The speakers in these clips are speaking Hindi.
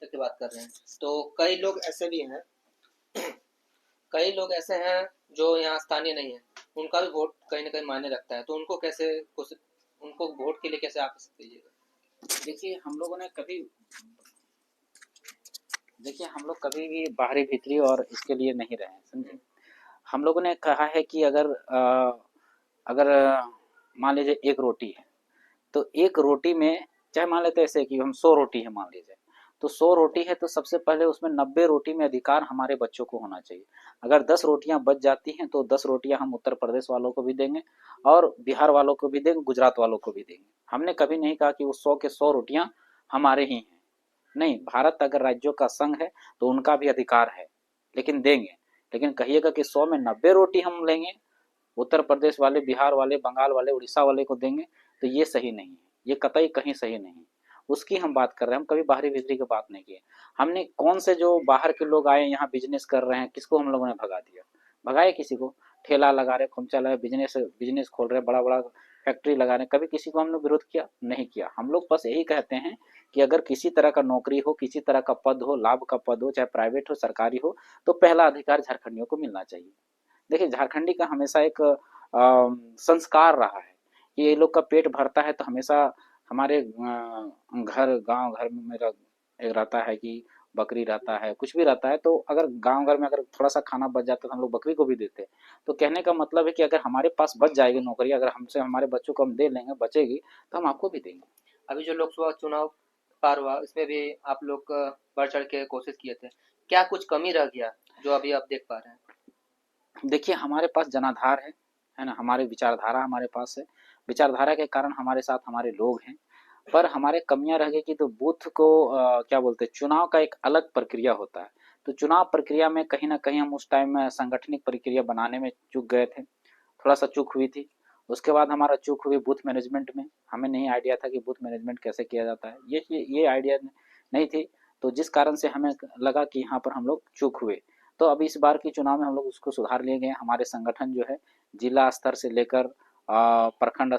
क्षेत्र की बात कर रहे हैं, तो कई लोग ऐसे भी हैं कई लोग ऐसे हैं जो यहाँ स्थानीय नहीं है, उनका भी वोट कहीं न कहीं मायने रखता है, तो उनको वोट के लिए कैसे आकर्षित कीजिएगा? देखिए हम लोग कभी भी बाहरी भीतरी और इसके लिए नहीं रहे हैं, समझे। हम लोगों ने कहा है कि अगर मान लीजिए एक रोटी है, तो एक रोटी में चाहे मान लेते हैं ऐसे कि हम 100 रोटी है मान लीजिए, तो 100 रोटी है तो सबसे पहले उसमें 90 रोटी में अधिकार हमारे बच्चों को होना चाहिए। अगर 10 रोटियां बच जाती हैं तो 10 रोटियां हम उत्तर प्रदेश वालों को भी देंगे और बिहार वालों को भी देंगे, गुजरात वालों को भी देंगे। हमने कभी नहीं कहा कि वो 100 के 100 रोटियां हमारे ही हैं। नहीं, भारत अगर राज्यों का संघ है तो उनका भी अधिकार है, लेकिन देंगे। लेकिन कहिएगा कि 100 में 90 रोटी हम लेंगे, उत्तर प्रदेश वाले, बिहार वाले, बंगाल वाले, उड़ीसा वाले को देंगे, तो ये सही नहीं है, ये कतई कहीं सही नहीं है। उसकी हम बात कर रहे हैं, हम कभी बाहरी भीतरी की बात नहीं की। हमने कौन से जो बाहर के लोग आए यहाँ बिजनेस कर रहे हैं, किसको हम लोगों ने भगा दिया? भगाए किसी को? ठेला लगा रहे, खुमचा लगा, बिजनेस बिजनेस खोल रहे, बड़ा बड़ा फैक्ट्री लगा रहे, कभी किसी को हम लोग विरोध किया? नहीं किया। हम लोग बस यही कहते हैं कि अगर किसी तरह का नौकरी हो, किसी तरह का पद हो, लाभ का पद हो, चाहे प्राइवेट हो सरकारी हो, तो पहला अधिकार झारखंडियों को मिलना चाहिए। देखिए झारखंडी का हमेशा एक संस्कार रहा है कि ये लोग का पेट भरता है तो हमेशा हमारे घर गांव घर में मेरा एक रहता है कि बकरी रहता है, कुछ भी रहता है, तो अगर गांव घर में अगर थोड़ा सा खाना बच जाता है तो हम लोग बकरी को भी देते हैं। तो कहने का मतलब है कि अगर हमारे पास बच जाएगी नौकरी, अगर हमसे हमारे बच्चों को हम दे लेंगे, बचेगी, तो हम आपको भी देंगे। अभी जो लोकसभा चुनाव पार हुआ, इसमें भी आप लोग बढ़ चढ़ के कोशिश किए थे। क्या कुछ कमी रह गया, जो अभी आप देख पा रहे हैं? देखिए हमारे पास जनाधार है ना, हमारी विचारधारा हमारे पास है, विचारधारा के कारण हमारे साथ हमारे लोग हैं। पर हमारे कमियां रह गई कि तो बूथ को क्या बोलते हैं, चुनाव का एक अलग प्रक्रिया होता है। तो चुनाव प्रक्रिया में कहीं ना कहीं हम उस टाइम में सांगठनिक प्रक्रिया बनाने में चूक गए थे, थोड़ा सा चूक हुई थी। उसके बाद हमारा चूक हुई बूथ मैनेजमेंट में, हमें नहीं आइडिया था कि बूथ मैनेजमेंट कैसे किया जाता है, ये आइडिया नहीं थी। तो जिस कारण से हमें लगा कि यहाँ पर हम लोग चूक हुए। तो अब इस बार के चुनाव में हम लोग उसको सुधार लिए गए। हमारे संगठन जो है जिला स्तर से लेकर प्रखंड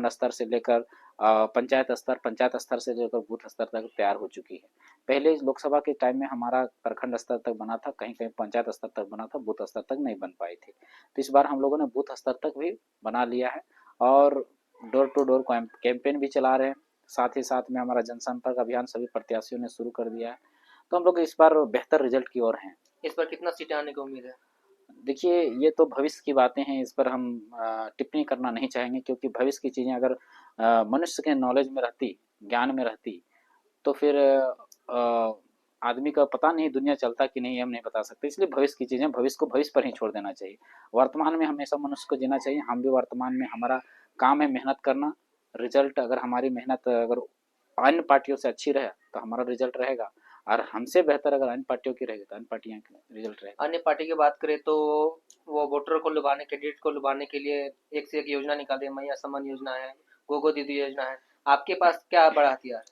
स्तर से लेकर पंचायत स्तर से लेकर बूथ स्तर तक तैयार हो चुकी है। पहले लोकसभा के टाइम में हमारा प्रखंड स्तर तक बना था, कहीं कहीं पंचायत स्तर तक बना था, बूथ स्तर तक नहीं बन पाई थी। तो इस बार हम लोगों ने बूथ स्तर तक भी बना लिया है और डोर टू डोर कैंपेन भी चला रहे हैं। साथ ही साथ में हमारा जनसंपर्क अभियान सभी प्रत्याशियों ने शुरू कर दिया है। तो हम लोग इस बार बेहतर रिजल्ट की ओर हैं। इस पर कितना सीटें आने की उम्मीद है? देखिए ये तो भविष्य की बातें हैं, इस पर हम टिप्पणी करना नहीं चाहेंगे, क्योंकि भविष्य की चीज़ें अगर मनुष्य के नॉलेज में रहती, ज्ञान में रहती, तो फिर आदमी का पता नहीं दुनिया चलता कि नहीं, हम नहीं बता सकते। इसलिए भविष्य की चीज़ें भविष्य को भविष्य पर ही छोड़ देना चाहिए। वर्तमान में हमेशा मनुष्य को जीना चाहिए। हम भी वर्तमान में, हमारा काम है मेहनत करना। रिजल्ट अगर हमारी मेहनत अगर अन्य पार्टियों से अच्छी रहे तो हमारा रिजल्ट रहेगा, और हमसे बेहतर अगर अन्य पार्टियों की रहेगी तो अन्य पार्टियां का रिजल्ट रहेगा। अन्य पार्टी की बात करें तो वो वोटर को लुभाने, कैंडिडेट को लुभाने के लिए एक से एक योजना निकाले हैं। मैया सम्मान योजना है, गोगो दीदी योजना है। आपके पास क्या बड़ा हथियार है?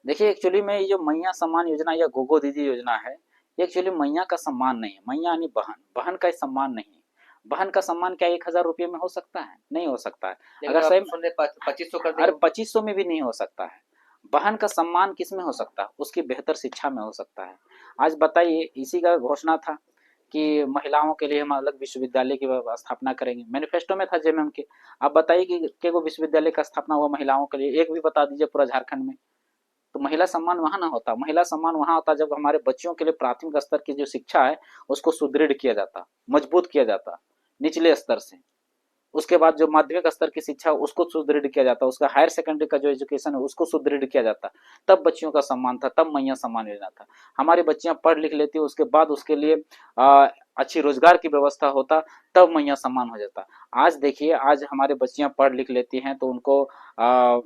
देखिए एक्चुअली में ये जो मैया सम्मान योजना या गोगो दीदी योजना है, ये एक्चुअली मैया का सम्मान नहीं है। मैया यानी बहन, बहन का सम्मान नहीं है। बहन का सम्मान क्या 1,000 रुपये में हो सकता है? नहीं हो सकता है। लेकिन अगर अब सही, तो सुन रहे 2500 कर अरे देंगे। 2500 में भी नहीं हो सकता है। बहन का सम्मान किस में हो सकता है? उसकी बेहतर शिक्षा में हो सकता है। आज बताइए, इसी का घोषणा था कि महिलाओं के लिए हम अलग विश्वविद्यालय की स्थापना करेंगे, मैनिफेस्टो में था जेएमएम के। आप बताइए कि के को विश्वविद्यालय का स्थापना हुआ महिलाओं के लिए? एक भी बता दीजिए पूरा झारखंड में। तो महिला सम्मान वहां ना होता, महिला सम्मान वहां होता जब हमारे बच्चियों के लिए प्राथमिक स्तर की जो शिक्षा है उसको सुदृढ़ किया जाता, मजबूत किया जाता निचले स्तर से। उसके बाद जो माध्यमिक स्तर की शिक्षा उसको सुदृढ़ किया जाता, उसका हायर सेकेंडरी का जो एजुकेशन है उसको सुदृढ़ किया जाता। तब बच्चियों का सम्मान था, तब मैया सम्मान योजना था। हमारी बच्चियां पढ़ लिख लेती, उसके बाद उसके लिए अच्छी रोजगार की व्यवस्था होता, तब मैया सम्मान हो जाता। आज देखिए, आज हमारे बच्चियां पढ़ लिख लेती हैं तो उनको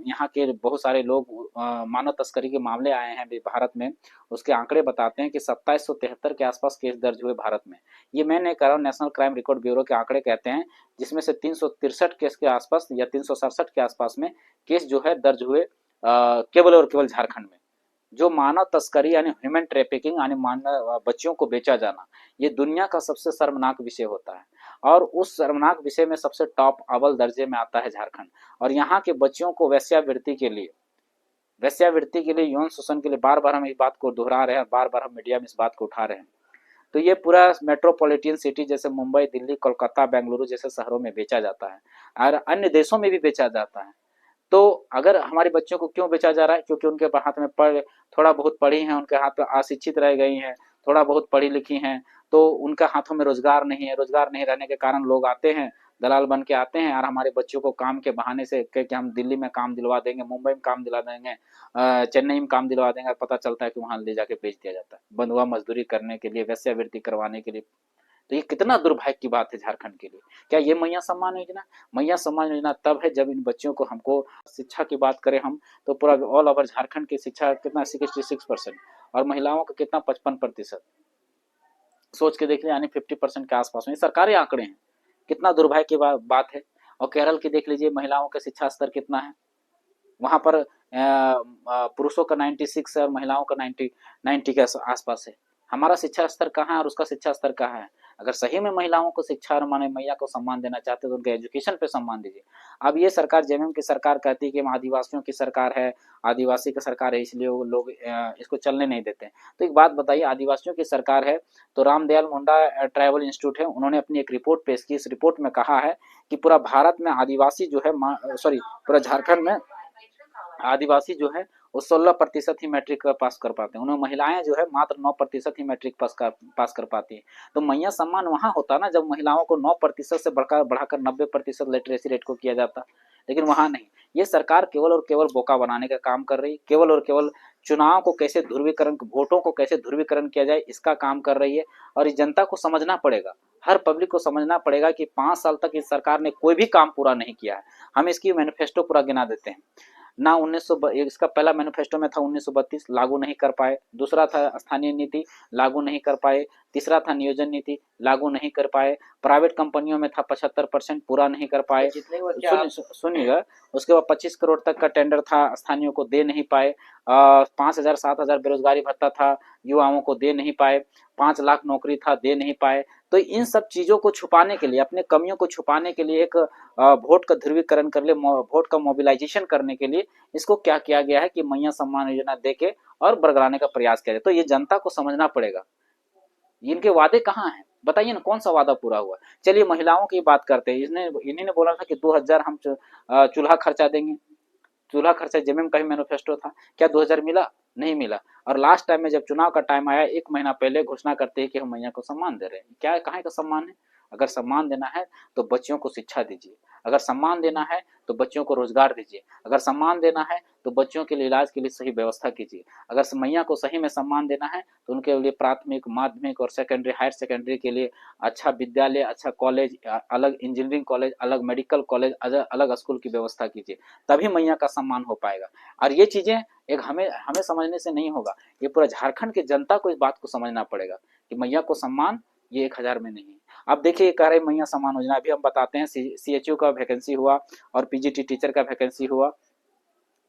यहाँ के बहुत सारे लोग, मानव तस्करी के मामले आए हैं भारत में। उसके आंकड़े बताते हैं कि 2773 के आसपास केस दर्ज हुए भारत में। ये मैं नहीं कह रहा हूँ, नेशनल क्राइम रिकॉर्ड ब्यूरो के आंकड़े कहते हैं, जिसमें से 363 केस के आसपास या 367 के आसपास में केस जो है दर्ज हुए केवल और केवल झारखंड में। जो मानव तस्करी यानी ह्यूमन ट्रैफिकिंग यानी मानव बच्चियों को बेचा जाना, ये दुनिया का सबसे शर्मनाक विषय होता है। और उस शर्मनाक विषय में सबसे टॉप अव्वल दर्जे में आता है झारखंड। और यहाँ के बच्चियों को वेश्यावृत्ति के लिए वेश्यावृत्ति के लिए, यौन शोषण के लिए बार बार हम इस बात को दोहरा रहे हैं, बार बार हम मीडिया में इस बात को उठा रहे हैं। तो ये पूरा मेट्रोपॉलिटन सिटी जैसे मुंबई, दिल्ली, कोलकाता, बेंगलुरु जैसे शहरों में बेचा जाता है और अन्य देशों में भी बेचा जाता है। तो अगर हमारे बच्चों को क्यों बेचा जा रहा है? क्योंकि उनके हाथ में थोड़ा बहुत पढ़ी हैं, उनके हाथ में अशिक्षित रह गई हैं, थोड़ा बहुत पढ़ी लिखी हैं, तो उनका हाथों में रोजगार नहीं है। रोजगार नहीं रहने के कारण लोग आते हैं, दलाल बन के आते हैं और हमारे बच्चों को काम के बहाने से कह के हम दिल्ली में काम दिलवा देंगे, मुंबई में काम दिला देंगे, चेन्नई में काम दिलवा देंगे, पता चलता है कि वहां ले जाके बेच दिया जाता है बंधुआ मजदूरी करने के लिए, वेश्यावृत्ति करवाने के लिए। तो ये कितना दुर्भाग्य की बात है झारखंड के लिए। क्या ये मैया सम्मान योजना? मैया सम्मान योजना तब है जब इन बच्चों को, हमको शिक्षा की बात करें हम तो पूरा ऑल ओवर झारखंड की शिक्षा कितना 66% और महिलाओं का कितना 55%। सोच के देख लिया, यानी 50% के आसपास में सरकारी आंकड़े हैं। कितना दुर्भाग्य की बात है। और केरल की देख लीजिए, महिलाओं का शिक्षा स्तर कितना है वहां पर, पुरुषों का 96 है और महिलाओं का 90 के आसपास है। हमारा शिक्षा स्तर कहाँ है और उसका शिक्षा स्तर कहाँ है? अगर सही में महिलाओं को शिक्षा और माने मैया को सम्मान देना चाहते तो उनके एजुकेशन पे सम्मान दीजिए। अब ये सरकार, जेएमएम की सरकार कहती है कि हम आदिवासियों की सरकार है, आदिवासी की सरकार है, इसलिए वो लोग इसको चलने नहीं देते। तो एक बात बताइए, आदिवासियों की सरकार है तो रामदयाल मुंडा ट्राइबल इंस्टीट्यूट है, उन्होंने अपनी एक रिपोर्ट पेश की। इस रिपोर्ट में कहा है कि पूरा भारत में आदिवासी जो है, सॉरी पूरा झारखंड में आदिवासी जो है वो 16% ही मैट्रिक पास कर पाते हैं। उन्हें महिलाएं जो है मात्र 9% ही मैट्रिक पास कर पाती हैं। तो मैया सम्मान वहां होता ना जब महिलाओं को 9% से बढ़ाकर 90% लिटरेसी रेट को किया जाता, लेकिन वहां नहीं। ये सरकार केवल और केवल बोका बनाने का काम कर रही, केवल और केवल चुनाव को कैसे ध्रुवीकरण, वोटों को कैसे ध्रुवीकरण किया जाए इसका काम कर रही है। और इस जनता को समझना पड़ेगा, हर पब्लिक को समझना पड़ेगा कि 5 साल तक इस सरकार ने कोई भी काम पूरा नहीं किया है। हम इसकी मैनिफेस्टो पूरा गिना देते हैं ना। 1900 इसका पहला मैनिफेस्टो में था 1932, लागू नहीं कर पाए। दूसरा था स्थानीय नीति, लागू नहीं कर पाए। तीसरा था नियोजन नीति, लागू नहीं कर पाए। प्राइवेट कंपनियों में था 75%, पूरा नहीं कर पाए। सुनिएगा, उसके बाद 25 करोड़ तक का टेंडर था, स्थानीयों को दे नहीं पाए। 5,000 7,000 बेरोजगारी भत्ता था, युवाओं को दे नहीं पाए। 5 लाख नौकरी था, दे नहीं पाए। तो इन सब चीजों को छुपाने के लिए, अपने कमियों को छुपाने के लिए, एक वोट का ध्रुवीकरण कर ले, वोट का मोबिलाइजेशन करने के लिए इसको क्या किया गया है कि मैया सम्मान योजना देके और बरगलाने का प्रयास किया जाए। तो ये जनता को समझना पड़ेगा, इनके वादे कहाँ हैं बताइए ना, कौन सा वादा पूरा हुआ? चलिए महिलाओं की बात करते हैं। इन्हीं ने बोला था कि 2000 हम चूल्हा खर्चा देंगे। चूल्हा खर्चा जेएमएम का ही मैनिफेस्टो था, क्या 2000 मिला? नहीं मिला। और लास्ट टाइम में जब चुनाव का टाइम आया, 1 महीना पहले घोषणा करते हैं कि हम मैया को सम्मान दे रहे हैं। क्या कहाँ का सम्मान है? अगर सम्मान देना है तो बच्चियों को शिक्षा दीजिए, अगर सम्मान देना है तो बच्चियों को रोजगार दीजिए, अगर सम्मान देना है तो बच्चों के लिए इलाज के लिए सही व्यवस्था कीजिए। अगर मैया को सही में सम्मान देना है तो उनके लिए प्राथमिक, माध्यमिक और सेकेंडरी, हायर सेकेंडरी के लिए अच्छा विद्यालय, अच्छा कॉलेज, अलग इंजीनियरिंग कॉलेज, अलग मेडिकल कॉलेज, अलग स्कूल की व्यवस्था कीजिए, तभी मैया का सम्मान हो पाएगा। और ये चीजें एक हमें समझने से नहीं होगा, ये पूरा झारखंड की जनता को इस बात को समझना पड़ेगा कि मैया को सम्मान ये 1000 में नहीं। अब देखिए कह रहे मैया सम्मान योजना, अभी हम बताते हैं सीएचयू का वैकेंसी हुआ और पीजीटी टीचर का वैकेंसी हुआ।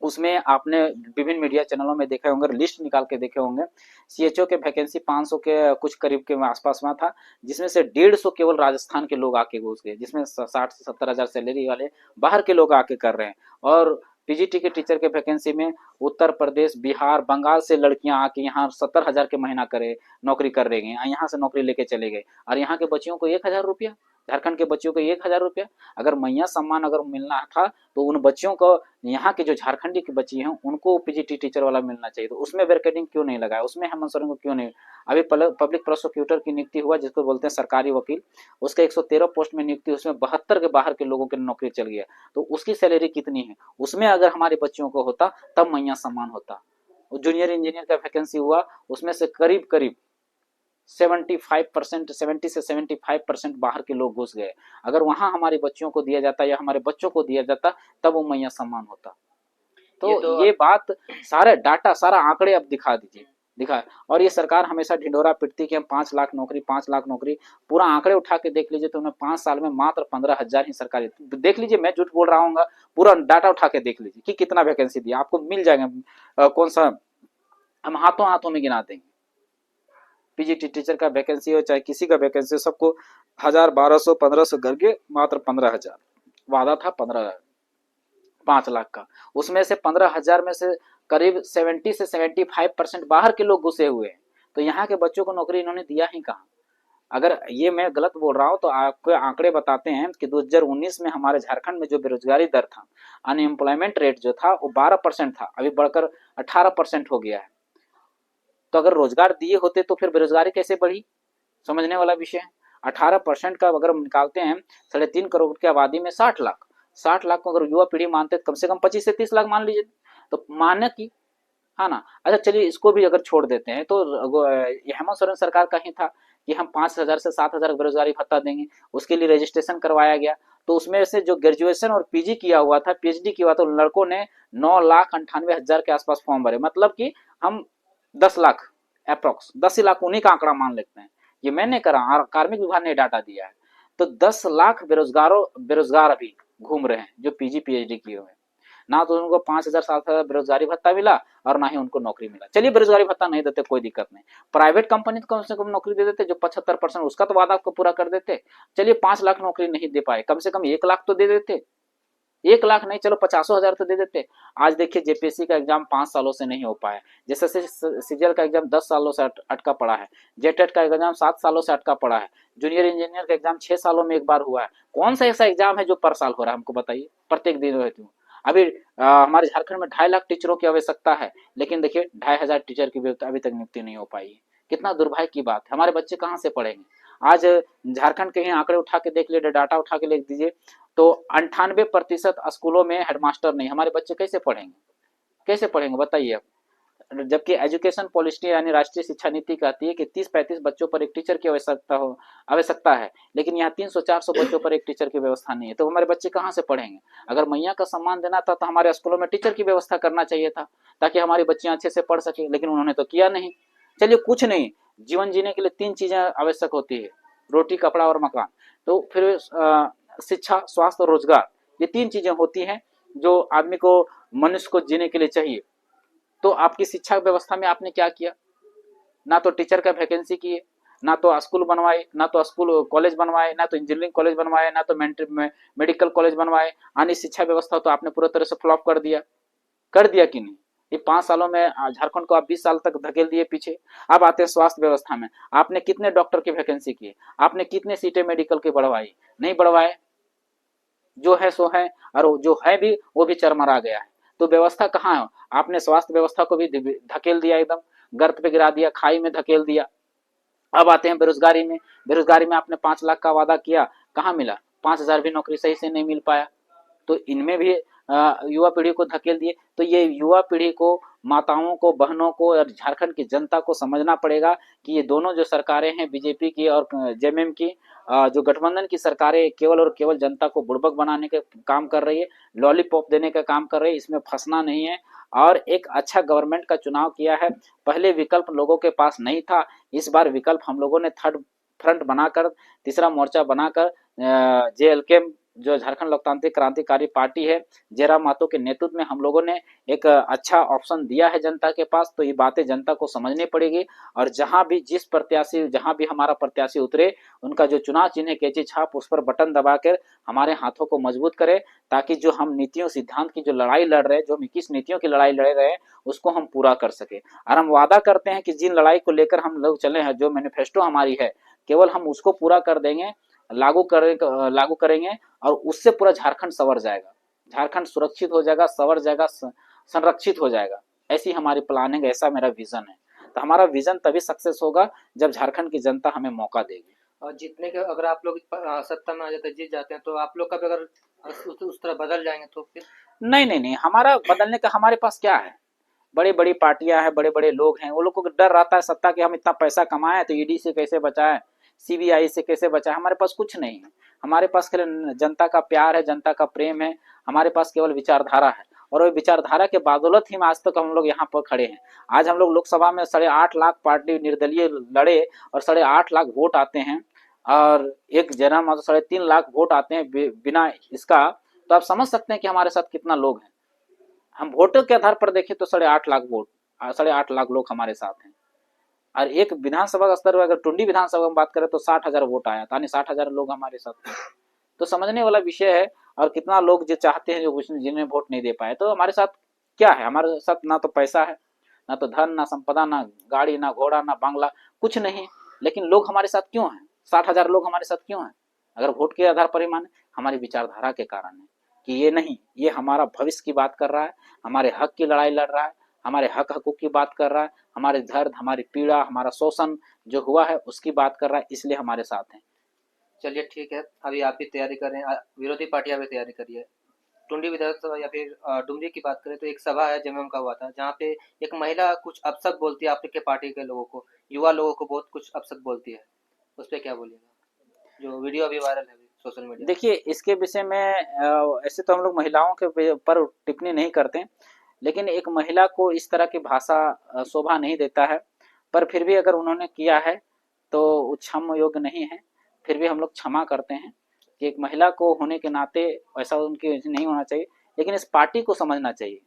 उसमें आपने विभिन्न मीडिया चैनलों में देखे होंगे, लिस्ट निकाल के देखे होंगे। सीएचओ के वैकेंसी 500 के कुछ करीब के आसपास में था, जिसमें से 150 केवल राजस्थान के लोग आके घुस गए, जिसमें 60 से 70 हजार सैलरी वाले बाहर के लोग आके कर रहे हैं। और पीजीटी के टीचर के वैकेंसी में उत्तर प्रदेश, बिहार, बंगाल से लड़कियां आके यहाँ 70,000 के महीना करे नौकरी कर रही हैं, यहाँ से नौकरी लेके चले गए। और यहाँ के बच्चियों को 1,000 रुपया, झारखंड के बच्चियों को 1,000 रुपया। अगर मैया सम्मान अगर मिलना था तो उन बच्चियों को, यहाँ के जो झारखंडी की बच्ची हैं उनको पीजीटी टीचर वाला मिलना चाहिए। तो उसमें बैरिकेडिंग क्यों नहीं लगाया, उसमें हेमंत सोरेन को क्यों नहीं? अभी पब्लिक प्रोसिक्यूटर की नियुक्ति हुआ, जिसको बोलते हैं सरकारी वकील, उसका 113 पोस्ट में नियुक्ति, उसमें 72 के बाहर के लोगों की नौकरी चल गया। तो उसकी सैलरी कितनी है? उसमें अगर हमारे बच्चियों को होता तब मैया सम्मान होता। जूनियर इंजीनियर का वैकेंसी हुआ, उसमें से करीब करीब 75%, 70 से 75% बाहर के लोग घुस गए। अगर वहां हमारे बच्चियों को दिया जाता या हमारे बच्चों को दिया जाता तब वो मैया सम्मान होता। तो ये बात, सारे डाटा, सारा आंकड़े अब दिखा दीजिए, दिखा। और ये सरकार हमेशा ढिंडोरा पिटती कि हम 5 लाख नौकरी, 5 लाख नौकरी। पूरा आंकड़े उठा के देख लीजिए तो उन्हें 5 साल में मात्र 15,000 ही सरकारी, देख लीजिए, मैं झूठ बोल रहा हूँ, पूरा डाटा उठा के देख लीजिए कि कितना वैकेंसी दिया, आपको मिल जाएगा। कौन सा, हम हाथों हाथों में गिना देंगे। पीजीटी टीचर का वैकेंसी हो चाहे किसी का वैकेंसी हो, सबको 1000, 1200, 1500 करके मात्र 15,000 वादा था, 5 लाख का। उसमें से 15,000 में से करीब 70 से 75% बाहर के लोग घुसे हुए हैं। तो यहाँ के बच्चों को नौकरी इन्होंने दिया ही कहाँ? अगर ये मैं गलत बोल रहा हूँ तो आपको आंकड़े बताते हैं कि 2019 में हमारे झारखंड में जो बेरोजगारी दर था, अनएम्प्लॉयमेंट रेट जो था वो 12% था, अभी बढ़कर 18% हो गया है। तो अगर रोजगार दिए होते तो फिर बेरोजगारी कैसे बढ़ी, समझने वाला विषय है। 18% का अगर हम निकालते हैं 3.5 करोड़ की आबादी में 60 लाख को अगर युवा पीढ़ी मानते तो कम से कम 25 से 30 लाख मान लीजिए, तो मानना की, हाँ ना। अच्छा चलिए इसको भी अगर छोड़ देते हैं तो हेमंत सोरेन सरकार का ही था कि हम 5,000 से 7,000 बेरोजगारी भत्ता देंगे, उसके लिए रजिस्ट्रेशन करवाया गया। तो उसमें से जो ग्रेजुएशन और पीजी किया हुआ था, पीएचडी किया हुआ था, उन लड़कों ने 9,98,000 के आसपास फॉर्म भरे, मतलब कि हम 10 लाख अप्रोक्स 10 लाख उन्हीं का आंकड़ा मान लेते हैं। ये मैंने करा, कार्मिक विभाग ने डाटा दिया है। तो 10 लाख बेरोजगार अभी घूम रहे हैं जो पीजी पीएचडी किए हुए हैं। ना तो उनको 5,000 7,000 बेरोजगारी भत्ता मिला और ना ही उनको नौकरी मिला। चलिए बेरोजगारी भत्ता नहीं देते कोई दिक्कत नहीं, प्राइवेट कंपनी तो कम से कम नौकरी दे देते, जो 75% उसका तो वादा आपको पूरा कर देते। चलिए 5 लाख नौकरी नहीं दे पाए, कम से कम 1 लाख तो दे देते, 1 लाख नहीं चलो 50,000 तो दे देते। आज देखिए जेपीएससी का एग्जाम 5 सालों से नहीं हो पाया, जैसे सीजीएल का एग्जाम 10 सालों से अटका पड़ा है, जेटेट का एग्जाम 7 सालों से अटका पड़ा है, जूनियर इंजीनियर का एग्जाम 6 सालों में एक बार हुआ है। कौन सा ऐसा एग्जाम है जो पर साल हो रहा है, हमको बताइए, प्रत्येक दिन रहती हूँ। अभी हमारे झारखंड में 2.5 लाख टीचरों की आवश्यकता है, लेकिन देखिए 2,500 टीचर की अभी तक नियुक्ति नहीं हो पाई है। कितना दुर्भाग्य की बात है, हमारे बच्चे कहाँ से पढ़ेंगे। आज झारखंड के ही आंकड़े उठा के देख लीजिए, डाटा उठा के लिख दीजिए, तो 98% स्कूलों में हेडमास्टर नहीं, हमारे बच्चे कैसे पढ़ेंगे, कैसे पढ़ेंगे बताइए आप। जबकि एजुकेशन पॉलिसी यानी राष्ट्रीय शिक्षा नीति कहती है कि 30-35 बच्चों पर एक टीचर की आवश्यकता है, लेकिन यहाँ 300-400 बच्चों पर एक टीचर की व्यवस्था नहीं है। तो हमारे बच्चे कहाँ से पढ़ेंगे। अगर मैया का सम्मान देना था तो हमारे स्कूलों में टीचर की व्यवस्था करना चाहिए था, ताकि हमारी बच्चियां अच्छे से पढ़ सके, लेकिन उन्होंने तो किया नहीं। चलिए कुछ नहीं, जीवन जीने के लिए 3 चीजें आवश्यक होती है, रोटी कपड़ा और मकान। तो फिर शिक्षा स्वास्थ्य और रोजगार, ये 3 चीजें होती हैं जो आदमी को, मनुष्य को जीने के लिए चाहिए। तो आपकी शिक्षा व्यवस्था में आपने क्या किया, ना तो टीचर का वैकेंसी किए, ना तो स्कूल बनवाए, ना तो स्कूल कॉलेज बनवाए, ना तो इंजीनियरिंग कॉलेज बनवाए, ना तो मेडिकल कॉलेज बनवाए। यानी शिक्षा व्यवस्था तो आपने पूरी तरह से फ्लॉप कर दिया कि नहीं। ये 5 सालों में झारखंड को आप 20 साल तक धकेल दिए पीछे। अब आते हैं स्वास्थ्य व्यवस्था में, आपने कितने डॉक्टर की वैकेंसी की, आपने कितने सीटें मेडिकल की बढ़वाई, नहीं बढ़वाए। जो है सो है, और जो है भी वो भी चरमरा गया है। तो व्यवस्था कहाँ है, आपने स्वास्थ्य व्यवस्था को भी धकेल दिया, एकदम गर्त पे गिरा दिया, खाई में धकेल दिया। अब आते हैं बेरोजगारी में, बेरोजगारी में आपने 5 लाख का वादा किया, कहाँ मिला, 5,000 भी नौकरी सही से नहीं मिल पाया। तो इनमें भी युवा पीढ़ी को धकेल दिए। तो ये युवा पीढ़ी को, माताओं को, बहनों को और झारखंड की जनता को समझना पड़ेगा कि ये दोनों जो सरकारें हैं, बीजेपी की और जेएमएम की, जो गठबंधन की सरकारें केवल और केवल जनता को बुड़बक बनाने का काम कर रही है, लॉलीपॉप देने का काम कर रही है। इसमें फंसना नहीं है और एक अच्छा गवर्नमेंट का चुनाव किया है। पहले विकल्प लोगों के पास नहीं था, इस बार विकल्प हम लोगों ने थर्ड फ्रंट बनाकर, तीसरा मोर्चा बनाकर, जेएलके जो झारखंड लोकतांत्रिक क्रांतिकारी पार्टी है, जयराम महतो के नेतृत्व में हम लोगों ने एक अच्छा ऑप्शन दिया है जनता के पास। तो ये बातें जनता को समझनी पड़ेगी, और जहां भी हमारा प्रत्याशी उतरे, उनका जो चुनाव चिन्ह है कैंची छाप, उस पर बटन दबाकर हमारे हाथों को मजबूत करे, ताकि जो हम नीतियों सिद्धांत की जो लड़ाई लड़ रहे हैं, जो हम 21 नीतियों की लड़ाई लड़ रहे हैं, उसको हम पूरा कर सके। और हम वादा करते हैं कि जिन लड़ाई को लेकर हम लोग चले हैं, जो मैनिफेस्टो हमारी है, केवल हम उसको पूरा कर देंगे, लागू करेंगे, और उससे पूरा झारखंड संवर जाएगा, झारखंड सुरक्षित हो जाएगा, संवर जाएगा, संरक्षित हो जाएगा। ऐसी हमारी प्लानिंग, ऐसा मेरा विजन है। तो हमारा विजन तभी सक्सेस होगा जब झारखंड की जनता हमें मौका देगी। और जीतने के, अगर आप लोग सत्ता में आ जाते, जीत जाते हैं, तो आप लोग का भी अगर उस तरह बदल जाएंगे तो फिर? नहीं नहीं नहीं, हमारा बदलने का हमारे पास क्या है, बड़ी बड़ी पार्टियां हैं, बड़े बड़े लोग हैं, वो लोग को डर रहता है सत्ता कि हम इतना पैसा कमाएं तो ईडी से कैसे बचाएं, सीबीआई से कैसे बचाएं। हमारे पास कुछ नहीं है, हमारे पास केवल जनता का प्यार है, जनता का प्रेम है, हमारे पास केवल विचारधारा है। और वो विचारधारा के बदौलत ही आज तक हम लोग यहाँ पर खड़े हैं। आज हम लोग लोकसभा में 8.5 लाख पार्टी निर्दलीय लड़े और 8.5 लाख वोट आते हैं, और एक जन्म 3.5 लाख वोट आते हैं बिना इसका। तो आप समझ सकते हैं कि हमारे साथ कितना लोग हैं। हम वोटों के आधार पर देखें तो 8.5 लाख वोट, 8.5 लाख लोग हमारे साथ हैं। और एक विधानसभा स्तर पर अगर टुंडी विधानसभा में बात करें तो 60,000 वोट आया था, यानी 60,000 लोग हमारे साथ हैं। तो समझने वाला विषय है। और कितना लोग जो चाहते हैं, जो जिन्हें वोट नहीं दे पाए, तो हमारे साथ क्या है हमारे साथ? ना तो पैसा है, ना तो धन, ना संपदा, ना गाड़ी, ना घोड़ा, ना बंगला, कुछ नहीं। लेकिन लोग हमारे साथ क्यों हैं? 60,000 लोग हमारे साथ क्यों हैं? अगर वोट के आधार पर ही माने, हमारी विचारधारा के कारण है कि ये नहीं, ये हमारा भविष्य की बात कर रहा है, हमारे हक की लड़ाई लड़ रहा है, हमारे हक हकूक की बात कर रहा है, हमारे दर्द, हमारी पीड़ा, हमारा शोषण जो हुआ है उसकी बात कर रहा है, इसलिए हमारे साथ है। चलिए ठीक है, अभी आप भी तैयारी कर रहे हैं, विरोधी पार्टियां भी तैयारी करिए। टुंडी विधानसभा या फिर डुमरी की बात करें तो एक सभा है जमम का हुआ था, जहाँ पे एक महिला कुछ अपशब्द बोलती है आपके पार्टी के लोगों को, युवा लोगों को बहुत कुछ अपशब्द बोलती है। उस पर क्या बोलिएगा, जो वीडियो अभी वायरल है अभी सोशल मीडिया पे? देखिए, इसके विषय में ऐसे तो हम लोग महिलाओं के पर टिप्पणी नहीं करते, लेकिन एक महिला को इस तरह की भाषा शोभा नहीं देता है। पर फिर भी अगर उन्होंने किया है तो वो क्षम योग्य नहीं है। फिर भी हम लोग क्षमा करते हैं कि एक महिला को होने के नाते ऐसा उनकी नहीं होना चाहिए। लेकिन इस पार्टी को समझना चाहिए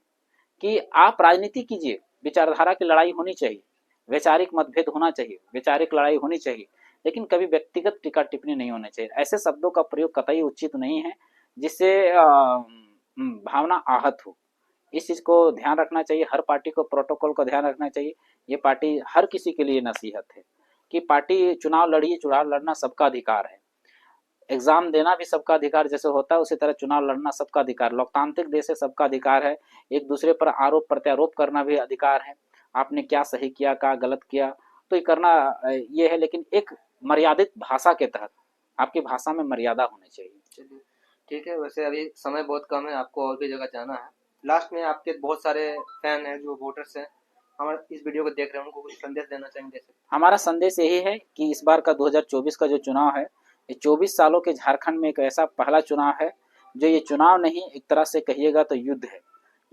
कि आप राजनीति कीजिए, विचारधारा की लड़ाई होनी चाहिए, वैचारिक मतभेद होना चाहिए, वैचारिक लड़ाई होनी चाहिए, लेकिन कभी व्यक्तिगत टीका टिप्पणी नहीं होनी चाहिए। ऐसे शब्दों का प्रयोग कतई उचित नहीं है जिससे भावना आहत हो। इस चीज़ को ध्यान रखना चाहिए, हर पार्टी को प्रोटोकॉल का ध्यान रखना चाहिए। ये पार्टी हर किसी के लिए नसीहत है कि पार्टी चुनाव लड़िए, चुनाव लड़ना सबका अधिकार है। एग्जाम देना भी सबका अधिकार जैसे होता है, उसी तरह चुनाव लड़ना सबका अधिकार। लोकतांत्रिक देश है, सबका अधिकार है। एक दूसरे पर आरोप प्रत्यारोप करना भी अधिकार है। आपने क्या सही किया, क्या गलत किया, तो ये करना ये है, लेकिन एक मर्यादित भाषा के तहत। आपकी भाषा में मर्यादा होनी चाहिए। चलिए ठीक है, वैसे अभी समय बहुत कम है, आपको और भी जगह जाना है। लास्ट में आपके बहुत सारे फैन हैं जो वोटर्स हैं, हमारे इस वीडियो को देख रहे हैं, उनको कुछ संदेश देना चाहेंगे? हमारा संदेश यही है कि इस बार का 2024 का जो चुनाव है, ये 24 सालों के झारखंड में एक ऐसा पहला चुनाव है जो ये चुनाव नहीं, एक तरह से कहिएगा तो युद्ध है।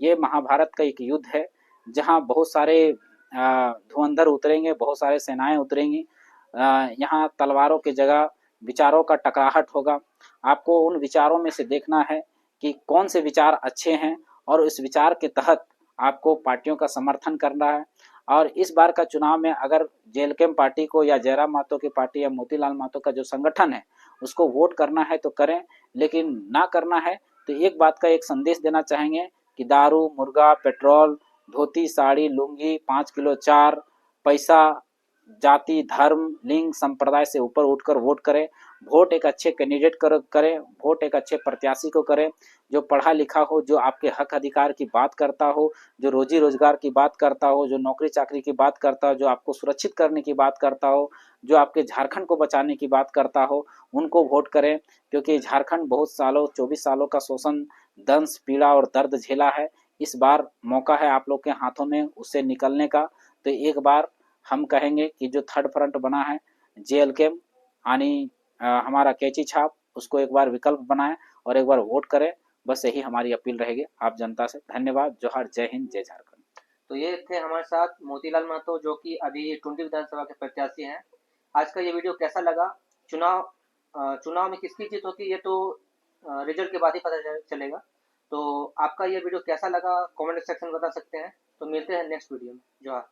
ये महाभारत का एक युद्ध है जहाँ बहुत सारे धुरंधर उतरेंगे, बहुत सारे सेनाएं उतरेंगी। यहाँ तलवारों की जगह विचारों का टकराहट होगा। आपको उन विचारों में से देखना है कि कौन से विचार अच्छे हैं और इस विचार के तहत आपको पार्टियों का समर्थन करना है। और इस बार का चुनाव में अगर जेएलकेएम पार्टी को या जयराम महतो की पार्टी या मोतीलाल महतो का जो संगठन है उसको वोट करना है तो करें, लेकिन ना करना है तो एक बात का एक संदेश देना चाहेंगे कि दारू, मुर्गा, पेट्रोल, धोती, साड़ी, लुंगी, 5 किलो चार, पैसा, जाति, धर्म, लिंग, संप्रदाय से ऊपर उठकर वोट करें। वोट एक अच्छे कैंडिडेट करें, वोट एक अच्छे प्रत्याशी को करें जो पढ़ा लिखा हो, जो आपके हक अधिकार की बात करता हो, जो रोजी रोजगार की बात करता हो, जो नौकरी चाकरी की बात करता हो, जो आपको सुरक्षित करने की बात करता हो, जो आपके झारखंड को बचाने की बात करता हो, उनको वोट करें। क्योंकि झारखंड बहुत सालों, 24 सालों का शोषण, दंश, पीड़ा और दर्द झेला है। इस बार मौका है आप लोग के हाथों में उससे निकलने का। तो एक बार हम कहेंगे कि जो थर्ड फ्रंट बना है जेएलकेएम यानी हमारा कैंची छाप, उसको एक बार विकल्प बनाएं और एक बार वोट करें। बस यही हमारी अपील रहेगी आप जनता से। धन्यवाद। जोहार, जय हिंद, जय झारखंड। तो ये थे हमारे साथ मोतीलाल महतो, जो कि अभी टुंडी विधानसभा के प्रत्याशी हैं। आज का ये वीडियो कैसा लगा? चुनाव चुनाव में किसकी जीत होती है ये तो रिजल्ट के बाद ही पता चलेगा। तो आपका ये वीडियो कैसा लगा कमेंट सेक्शन में बता सकते हैं। तो मिलते हैं नेक्स्ट वीडियो में। जोहार।